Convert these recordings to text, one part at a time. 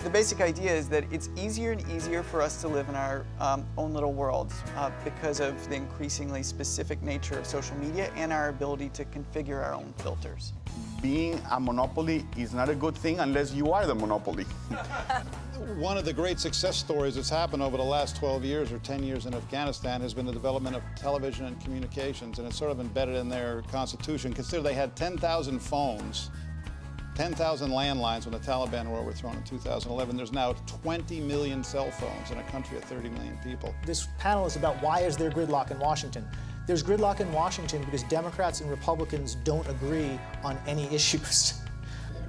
The basic idea is that it's easier and easier for us to live in our own little worlds because of the increasingly specific nature of social media and our ability to configure our own filters. Being a monopoly is not a good thing unless you are the monopoly. One of the great success stories that's happened over the last 12 years or 10 years in Afghanistan has been the development of television and communications, and it's sort of embedded in their constitution. Consider they had 10,000 phones, 10,000 landlines when the Taliban were overthrown in 2011. There's now 20 million cell phones in a country of 30 million people. This panel is about why is there gridlock in Washington. There's gridlock in Washington because Democrats and Republicans don't agree on any issues.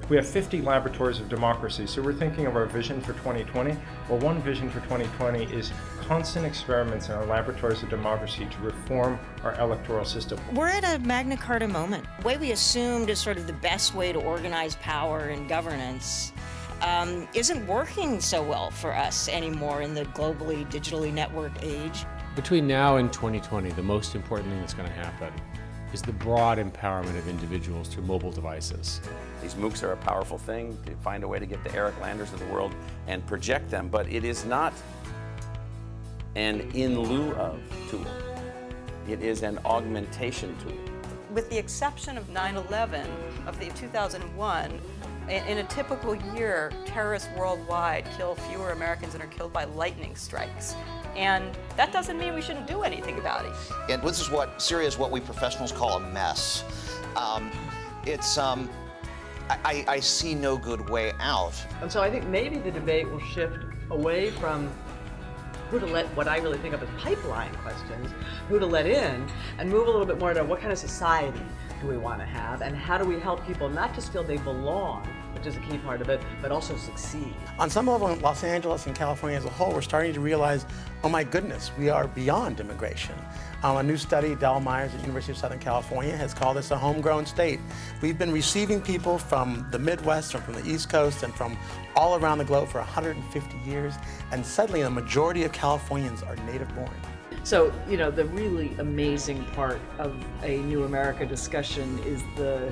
We have 50 laboratories of democracy, so we're thinking of our vision for 2020. Well, one vision for 2020 is constant experiments in our laboratories of democracy to reform our electoral system. We're at a Magna Carta moment. The way we assumed is sort of the best way to organize power and governance isn't working so well for us anymore in the globally, digitally networked age. Between now and 2020, the most important thing that's going to happen is the broad empowerment of individuals through mobile devices. These MOOCs are a powerful thing to find a way to get the Eric Landers of the world and project them, but it is not an in lieu of tool. It is an augmentation tool. With the exception of 9/11 of the 2001, in a typical year, terrorists worldwide kill fewer Americans than are killed by lightning strikes. And that doesn't mean we shouldn't do anything about it. And this is Syria is what we professionals call a mess. I see no good way out. And so I think maybe the debate will shift away from who to let, what I really think of as pipeline questions, who to let in, and move a little bit more to what kind of society do we want to have, and how do we help people not just feel they belong, which is a key part of it, but also succeed. On some level, in Los Angeles and California as a whole, we're starting to realize, oh my goodness, we are beyond immigration. A new study, Del Myers at the University of Southern California, has called this a homegrown state. We've been receiving people from the Midwest and from the East Coast and from all around the globe for 150 years, and suddenly the majority of Californians are native born. So, you know, the really amazing part of a New America discussion is the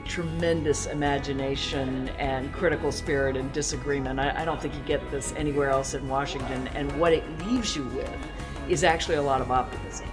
tremendous imagination and critical spirit and disagreement. I don't think you get this anywhere else in Washington, and what it leaves you with is actually a lot of optimism.